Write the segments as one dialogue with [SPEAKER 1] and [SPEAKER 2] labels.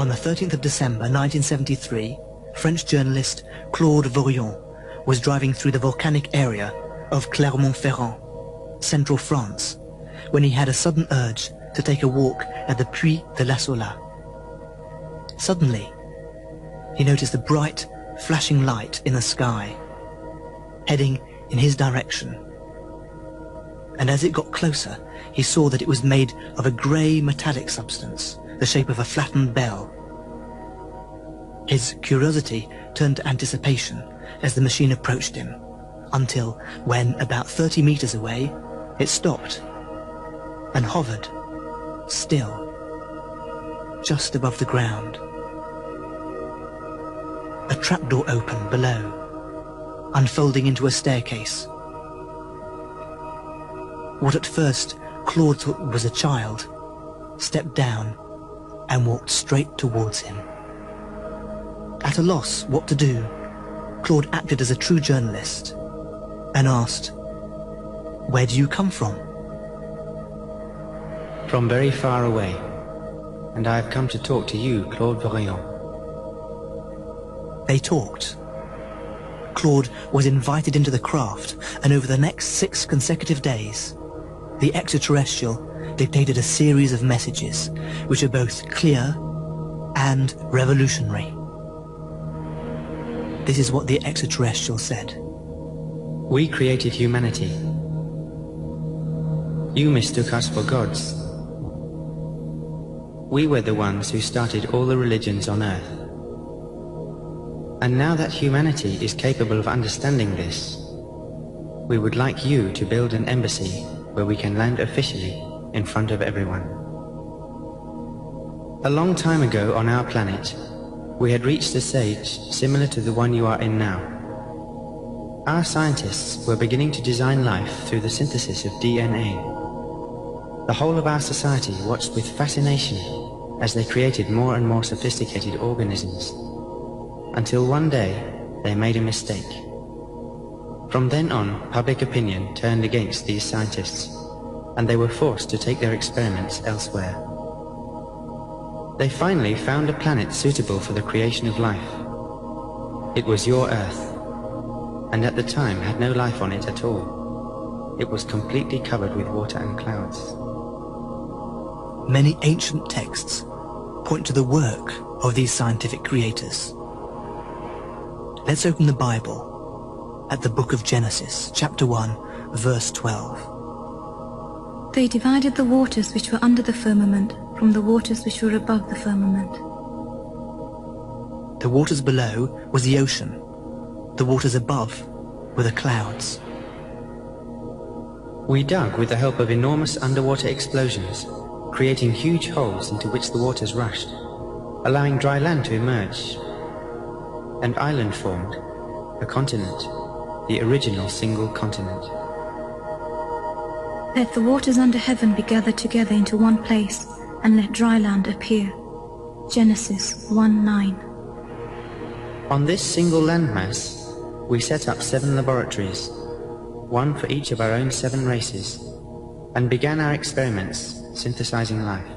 [SPEAKER 1] On the 13th of December 1973, French journalist Claude Vorion was driving through the volcanic area of Clermont-Ferrand, central France, when he had a sudden urge to take a walk at the Puy de la Sola. Suddenly, he noticed a bright, flashing light in the sky, heading in his direction. And as it got closer, he saw that it was made of a grey metallic substance, the shape of a flattened bell. His curiosity turned to anticipation as the machine approached him, until when, about 30 meters away, it stopped and hovered, still, just above the ground. A trapdoor opened below, unfolding into a staircase. What at first Claude thought was a child stepped down and walked straight towards him. At a loss what to do, Claude acted as a true journalist and asked, "Where do you come from?"
[SPEAKER 2] "From very far away, and I have come to talk to you, Claude Vorion."
[SPEAKER 1] They talked. Claude was invited into the craft, and over the next 6 consecutive days, the extraterrestrial dictated a series of messages which are both clear and revolutionary. This is what the extraterrestrial said.
[SPEAKER 2] "We created humanity. You mistook us for gods. We were the ones who started all the religions on Earth. And now that humanity is capable of understanding this, we would like you to build an embassy where we can land officially in front of everyone." A long time ago on our planet, we had reached a stage similar to the one you are in now. Our scientists were beginning to design life through the synthesis of DNA. The whole of our society watched with fascination as they created more and more sophisticated organisms, until one day they made a mistake. From then on, public opinion turned against these scientists, and they were forced to take their experiments elsewhere. They finally found a planet suitable for the creation of life. It was your Earth, and at the time had no life on it at all. It was completely covered with water and clouds.
[SPEAKER 1] Many ancient texts point to the work of these scientific creators. Let's open the Bible at the book of Genesis, chapter 1, verse 12.
[SPEAKER 3] They divided the waters which were under the firmament from the waters which were above the firmament.
[SPEAKER 1] The waters below was the ocean. The waters above were the clouds.
[SPEAKER 2] We dug with the help of enormous underwater explosions, creating huge holes into which the waters rushed, allowing dry land to emerge. An island formed, a continent, the original single continent.
[SPEAKER 3] Let the waters under heaven be gathered together into one place, and let dry land appear. Genesis 1:9.
[SPEAKER 2] On this single landmass, we set up 7 laboratories, one for each of our own 7 races, and began our experiments synthesizing life.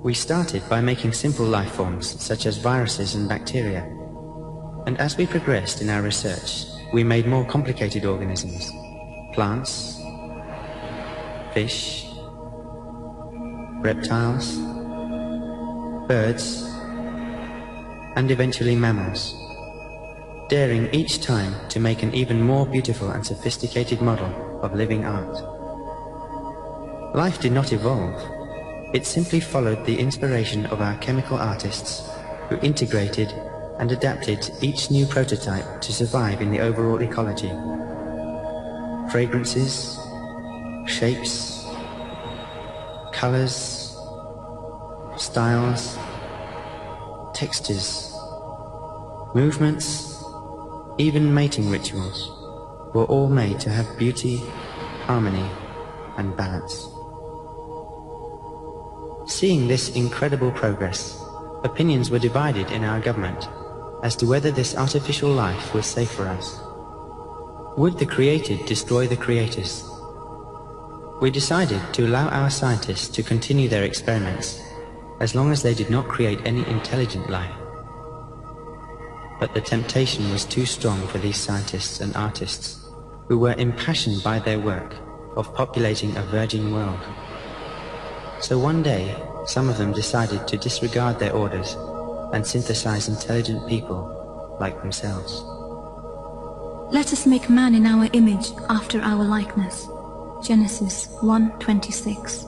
[SPEAKER 2] We started by making simple life forms such as viruses and bacteria, and as we progressed in our research, we made more complicated organisms, plants, fish, reptiles, birds, and eventually mammals, daring each time to make an even more beautiful and sophisticated model of living art. Life did not evolve. It simply followed the inspiration of our chemical artists, who integrated and adapted each new prototype to survive in the overall ecology. Fragrances, shapes, colors, styles, textures, movements, even mating rituals were all made to have beauty, harmony, and balance. Seeing this incredible progress, opinions were divided in our government as to whether this artificial life was safe for us. Would the created destroy the creators? We decided to allow our scientists to continue their experiments as long as they did not create any intelligent life. But the temptation was too strong for these scientists and artists, who were impassioned by their work of populating a virgin world. So one day, some of them decided to disregard their orders and synthesize intelligent people like themselves.
[SPEAKER 3] Let us make man in our image, after our likeness. Genesis 1:26.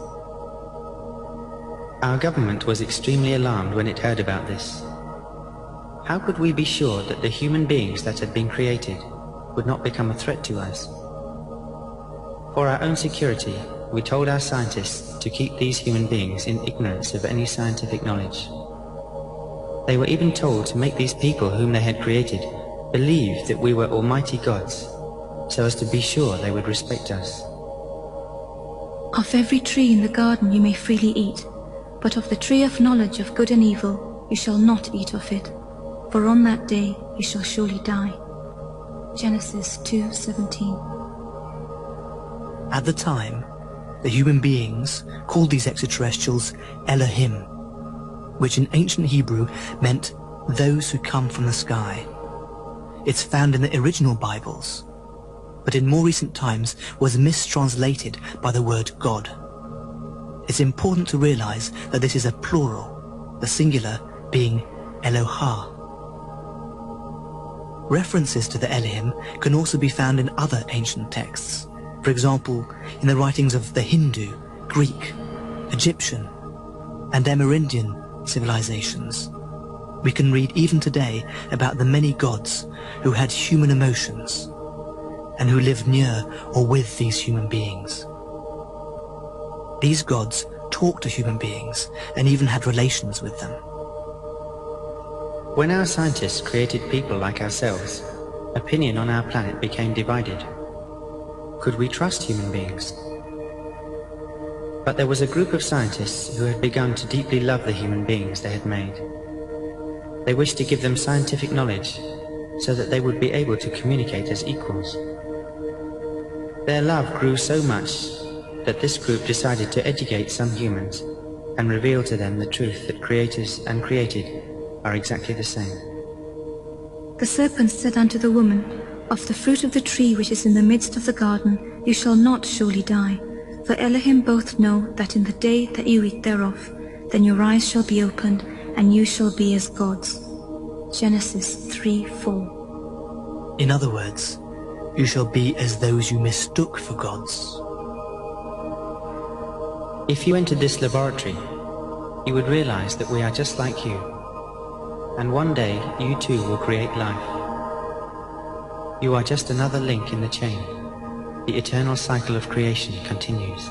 [SPEAKER 2] Our government was extremely alarmed when it heard about this. How could we be sure that the human beings that had been created would not become a threat to us? For our own security, we told our scientists to keep these human beings in ignorance of any scientific knowledge. They were even told to make these people whom they had created believe that we were almighty gods, so as to be sure they would respect us.
[SPEAKER 3] Of every tree in the garden you may freely eat, but of the tree of knowledge of good and evil you shall not eat of it, for on that day you shall surely die. Genesis 2:17.
[SPEAKER 1] At the time, the human beings called these extraterrestrials Elohim, which in ancient Hebrew meant those who come from the sky. It's found in the original Bibles, but in more recent times was mistranslated by the word God. It's important to realize that this is a plural, the singular being Elohah. References to the Elohim can also be found in other ancient texts. For example, in the writings of the Hindu, Greek, Egyptian, and Amerindian civilizations. We can read even today about the many gods who had human emotions and who lived near or with these human beings. These gods talked to human beings and even had relations with them.
[SPEAKER 2] When our scientists created people like ourselves, opinion on our planet became divided. Could we trust human beings? But there was a group of scientists who had begun to deeply love the human beings they had made. They wished to give them scientific knowledge so that they would be able to communicate as equals. Their love grew so much that this group decided to educate some humans and reveal to them the truth that creators and created are exactly the same.
[SPEAKER 3] The serpent said unto the woman, Of the fruit of the tree which is in the midst of the garden you shall not surely die, for Elohim both know that in the day that you eat thereof, then your eyes shall be opened, and you shall be as gods. Genesis 3:4.
[SPEAKER 1] In other words, you shall be as those you mistook for gods.
[SPEAKER 2] If you entered this laboratory, you would realize that we are just like you, and one day you too will create life. You are just another link in the chain. The eternal cycle of creation continues.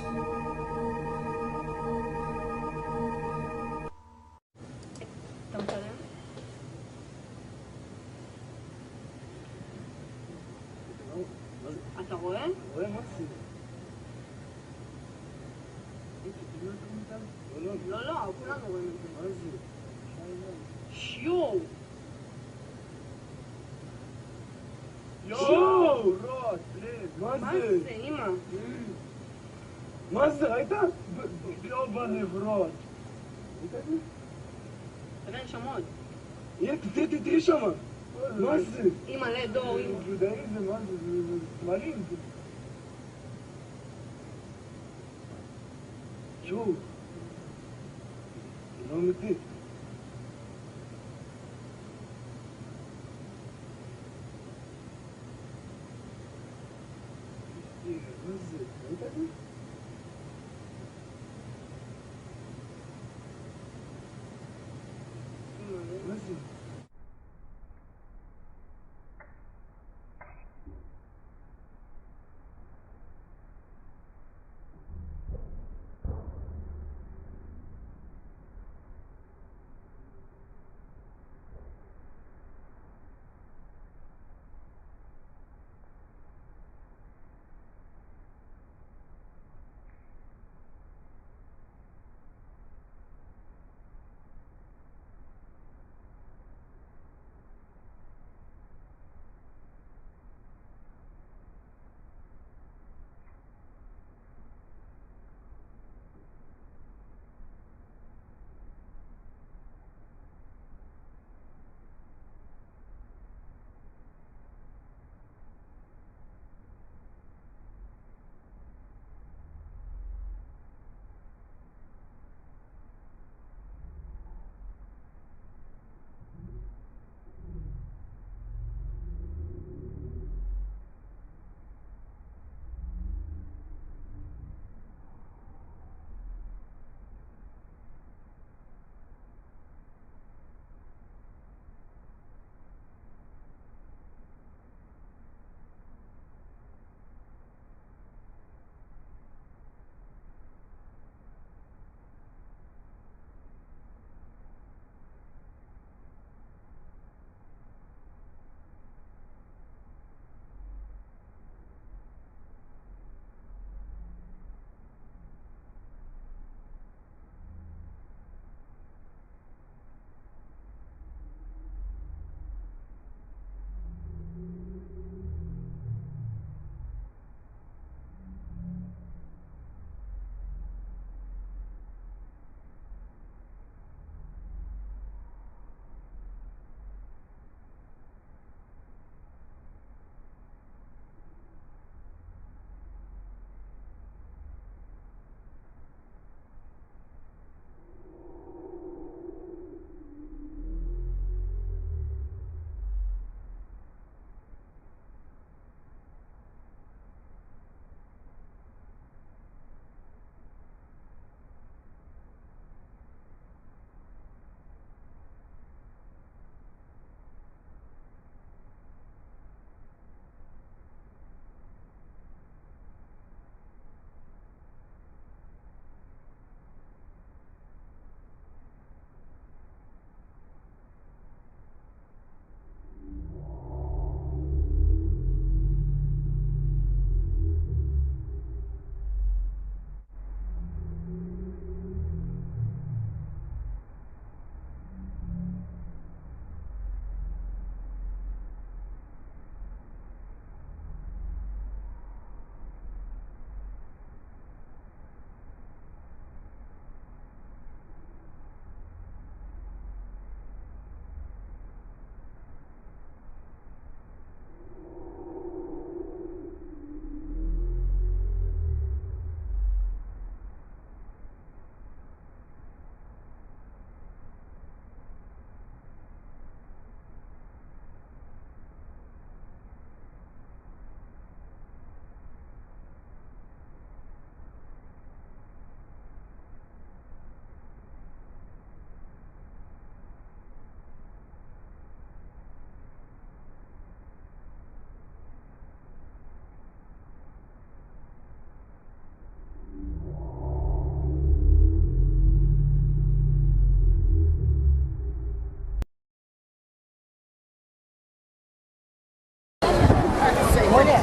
[SPEAKER 4] Money.